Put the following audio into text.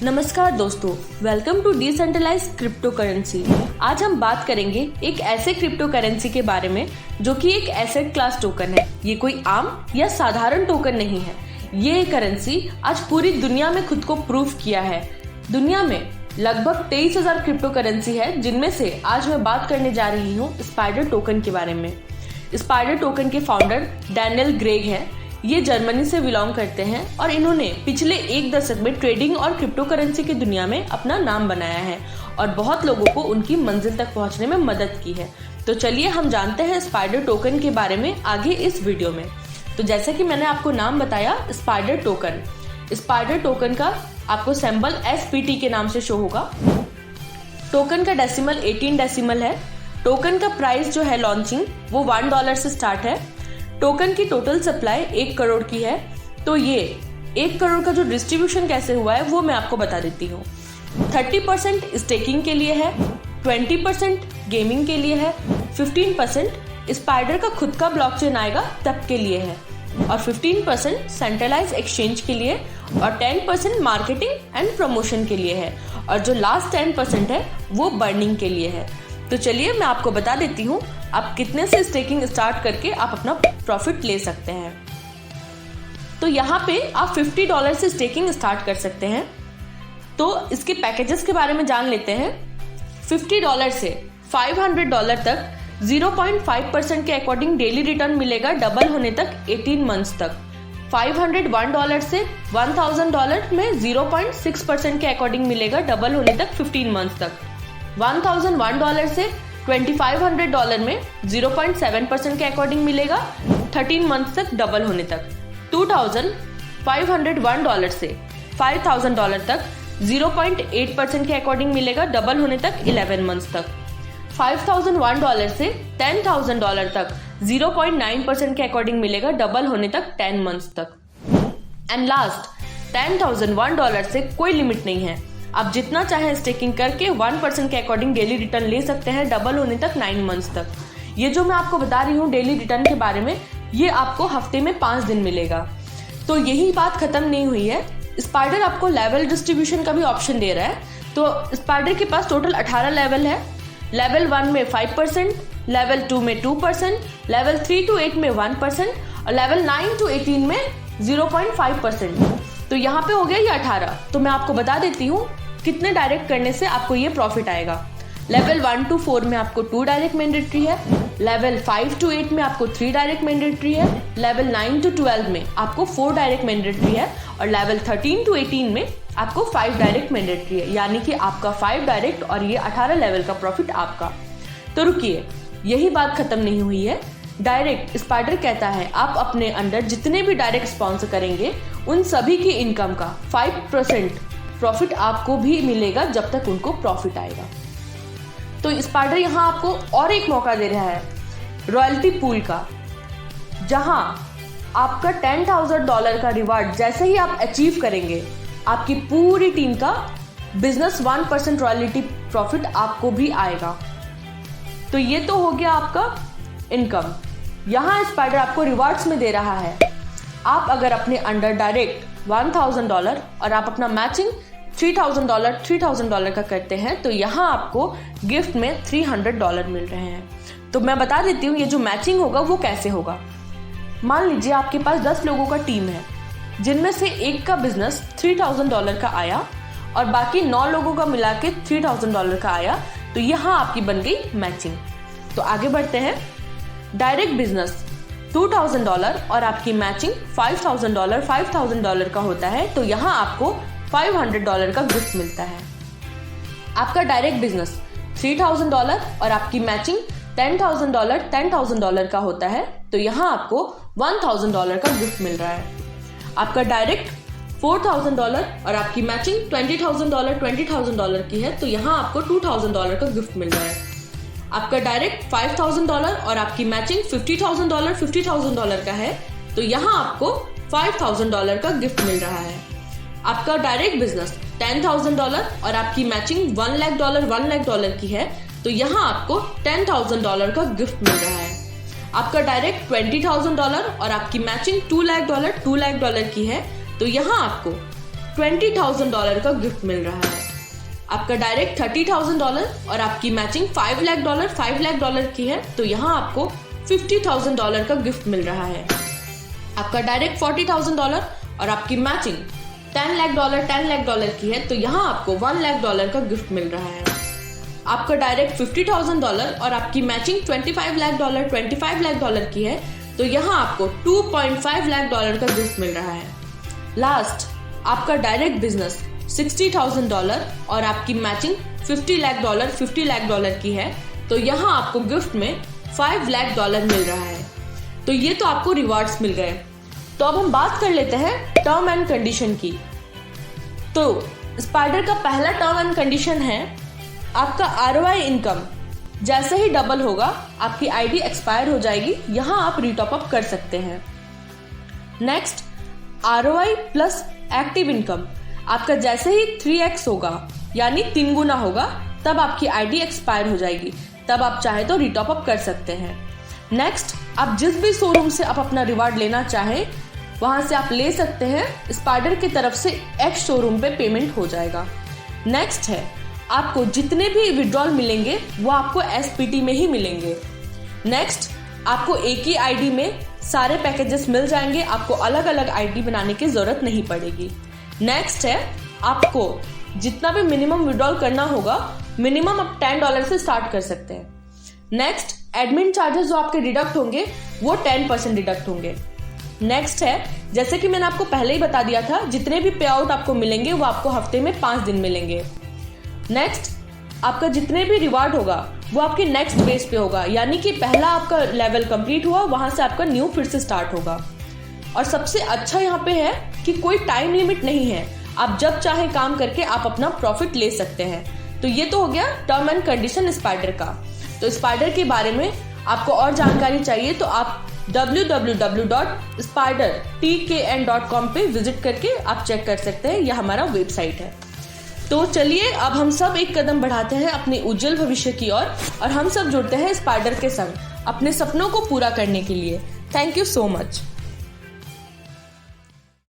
नमस्कार दोस्तों, welcome to decentralised crypto currency. आज हम बात करेंगे एक ऐसे क्रिप्टो करेंसी के बारे में जो कि एक एसेट क्लास टोकन है। ये कोई आम या साधारण टोकन नहीं है। ये करेंसी आज पूरी दुनिया में खुद को प्रूव किया है। दुनिया में लगभग 23,000 क्रिप्टो करेंसी है, जिनमें से आज मैं बात करने जा रही हूँ स्पाइडर टोकन के बारे में। स्पाइडर टोकन के फाउंडर डैनियल ग्रेग हैं। ये जर्मनी से बिलोंग करते हैं और इन्होंने पिछले एक दशक में ट्रेडिंग और क्रिप्टो करेंसी की दुनिया में अपना नाम बनाया है और बहुत लोगों को उनकी मंजिल तक पहुंचने में मदद की है। तो चलिए हम जानते हैं स्पाइडर टोकन के बारे में आगे इस वीडियो में। तो जैसे कि मैंने आपको नाम बताया स्पाइडर टोकन का आपको सिंबल SPT के नाम से शो होगा। टोकन का डेसिमल 18 डेसिमल है। टोकन का प्राइस जो है लॉन्चिंग वो $1 से स्टार्ट है। टोकन की टोटल सप्लाई 1 करोड़ की है। तो ये 1 करोड़ का जो डिस्ट्रीब्यूशन कैसे हुआ है वो मैं आपको बता देती हूँ। 30% स्टेकिंग के लिए है, 20% गेमिंग के लिए है, 15% स्पाइडर का खुद का ब्लॉकचेन आएगा तब के लिए है और 15% सेंट्रलाइज एक्सचेंज के लिए और 10% मार्केटिंग एंड प्रमोशन के लिए है और जो लास्ट 10% है वो बर्निंग के लिए है। तो चलिए मैं आपको बता देती हूँ आप कितने से स्टेकिंग स्टार्ट करके आप अपना प्रॉफिट ले सकते हैं। तो यहाँ पे आप $50 से स्टेकिंग स्टार्ट कर सकते हैं। तो इसके पैकेजेस के बारे में जान लेते हैं। $50 से $500 तक 0.5% के अकॉर्डिंग डेली रिटर्न मिलेगा डबल होने तक 18 मंथ्स तक। $501 से $1,000 में 0.6% के अकॉर्डिंग मिलेगा डबल होने तक 15 मंथ्स तक। $1,001 से $2,500 में 0.7% के अकॉर्डिंग मिलेगा 13 मंथ तक डबल होने तक। $2,501 से $5,000 तक 0.8% के अकॉर्डिंग मिलेगा डबल होने तक 11 मंथ्स तक। $5,001 से $10,000 तक 0.9% के अकॉर्डिंग मिलेगा डबल होने तक 10 मंथ्स तक। एंड लास्ट $10,001 से कोई लिमिट नहीं है। आप जितना चाहे स्टेकिंग करके 1% के अकॉर्डिंग डेली रिटर्न ले सकते हैं डबल होने तक 9 मंथ्स तक। ये जो मैं आपको बता रही हूँ डेली रिटर्न के बारे में, ये आपको हफ्ते में 5 दिन मिलेगा। तो यही बात खत्म नहीं हुई है। स्पाइडर आपको लेवल डिस्ट्रीब्यूशन का भी ऑप्शन दे रहा है। तो स्पाइडर के पास टोटल 18 लेवल है। लेवल 1 में 5%, लेवल 2 में 2%, लेवल 3 to 8 में 1% और लेवल 9 to 18 में 0.5%। तो यहाँ पे हो गया ये 18। तो मैं आपको बता देती हूँ कितने डायरेक्ट करने से आपको ये प्रॉफिट आएगा। लेवल 1 to 4 में आपको 2 डायरेक्ट मैंडेटरी है। लेवल 5 to 8 में आपको 3 डायरेक्ट मैंडेटरी है। लेवल 9 to 12 में आपको 4 डायरेक्ट मैंडेटरी है और लेवल 13 to 18 में आपको 5 डायरेक्ट मैंडेटरी है। यानी कि आपका 5 डायरेक्ट और ये 18 लेवल का प्रॉफिट आपका। तो रुकिए, यही बात खत्म नहीं हुई है। डायरेक्ट स्पाइडर कहता है आप अपने अंडर जितने भी डायरेक्ट स्पॉन्सर करेंगे उन सभी की इनकम का 5% प्रॉफिट आपको भी मिलेगा जब तक उनको प्रॉफिट आएगा। तो स्पाइडर यहाँ आपको और एक मौका दे रहा है रॉयल्टी पूल का, जहां आपका $10,000 का रिवार्ड जैसे ही आप अचीव करेंगे आपकी पूरी टीम का बिजनेस 1% रॉयल्टी प्रॉफिट आपको भी आएगा। तो ये तो हो गया आपका इनकम। यहाँ स्पाइडर आपको रिवार्ड्स में दे रहा है। आप अगर अपने अंडर डायरेक्ट $1,000 और आप अपना मैचिंग $3,000 का करते हैं तो यहाँ आपको गिफ्ट में $300 मिल रहे हैं। तो मैं बता देती हूँ ये जो मैचिंग होगा वो कैसे होगा। मान लीजिए आपके पास 10 लोगों का टीम है, जिनमें से एक का बिजनेस $3,000 का आया और बाकी 9 लोगों का मिला के $3,000 का आया। तो यहाँ आपकी बन गई मैचिंग। तो आगे बढ़ते हैं। डायरेक्ट बिजनेस $2,000 और आपकी मैचिंग $5,000 का होता है। तो यहाँ आपको $500 का गिफ्ट मिलता है। आपका डायरेक्ट बिजनेस $3,000 और आपकी मैचिंग $10,000 का होता है। तो यहाँ आपको $1,000 का गिफ्ट मिल रहा है। आपका डायरेक्ट $4,000 और आपकी मैचिंग $20,000 की है। तो यहाँ आपको $2,000 का गिफ्ट मिल रहा है। आपका डायरेक्ट $5,000 और आपकी मैचिंग $50,000 का है। तो यहाँ आपको $5,000 का गिफ्ट मिल रहा है। आपका डायरेक्ट बिजनेस $10,000 और आपकी मैचिंग $1,00,000 की है। तो यहाँ आपको $10,000 का गिफ्ट मिल रहा है। आपका डायरेक्ट $20,000 और आपकी मैचिंग $2,00,000 की है। तो यहाँ आपको $20,000 का गिफ्ट मिल रहा है। आपका डायरेक्ट $30,000 और आपकी मैचिंग $5 लाख की है, तो यहाँ आपको $50,000 का गिफ्ट मिल रहा है। आपका डायरेक्ट $40,000 और आपकी मैचिंग $10 लाख की है, तो यहाँ आपको $1 लाख का गिफ्ट मिल रहा है। आपका डायरेक्ट $50,000 और आपकी मैचिंग $25 लाख की है, तो यहाँ आपको $2.5 लाख का गिफ्ट मिल रहा है। लास्ट, आपका डायरेक्ट बिजनेस $60,000 और आपकी मैचिंग $50 लाख की है, तो यहाँ आपको गिफ्ट में $5 लाख मिल रहा है। तो ये तो आपको रिवार्ड्स मिल गए। तो अब हम बात कर लेते हैं टर्म एंड कंडीशन की। तो स्पाइडर का पहला टर्म एंड कंडीशन है आपका ROI इनकम जैसे ही डबल होगा आपकी आईडी एक्सपायर हो जाएगी, यहां आप रीटॉप अप कर सकते हैं। Next, ROI plus active income आपका जैसे ही 3x होगा यानी 3 गुना होगा, तब आपकी आईडी एक्सपायर हो जाएगी, तब आप चाहे तो रीटॉप अप कर सकते हैं। नेक्स्ट, आप जिस भी शोरूम से आप अपना रिवार्ड लेना चाहे वहां से आप ले सकते हैं। स्पाइडर की तरफ से X शोरूम पे पेमेंट हो जाएगा। नेक्स्ट है आपको जितने भी विड्रॉल मिलेंगे वो आपको SPT में ही मिलेंगे। नेक्स्ट, आपको एक ही आईडी में सारे पैकेजेस मिल जाएंगे, आपको अलग अलग आईडी बनाने की जरूरत नहीं पड़ेगी। नेक्स्ट है आपको जितना भी मिनिमम विड्रॉल करना होगा, मिनिमम आप $10 से स्टार्ट कर सकते हैं। नेक्स्ट, एडमिन चार्जेस जो आपके डिडक्ट होंगे वो 10% डिडक्ट होंगे। नेक्स्ट है, जैसे कि मैंने आपको पहले ही बता दिया था, जितने भी पे आउट आपको मिलेंगे वो आपको हफ्ते में 5 दिन मिलेंगे। नेक्स्ट, आपका जितने भी रिवार्ड होगा वो आपके नेक्स्ट बेस पे होगा, यानी कि पहला आपका लेवल कंप्लीट हुआ, वहां से आपका न्यू फिर से स्टार्ट होगा। और सबसे अच्छा यहाँ पे है कि कोई टाइम लिमिट नहीं है, आप जब चाहे काम करके आप अपना प्रॉफिट ले सकते हैं। तो ये तो हो गया टर्म एंड कंडीशन स्पाइडर का। तो स्पाइडर के बारे में आपको और जानकारी चाहिए तो आप www.spidertkn.com पे विजिट करके आप चेक कर सकते हैं, यह हमारा वेबसाइट है। तो चलिए अब हम सब एक कदम बढ़ाते हैं अपने उज्जवल भविष्य की ओर और हम सब जुड़ते हैं स्पाइडर के संग अपने सपनों को पूरा करने के लिए। Thank you so much.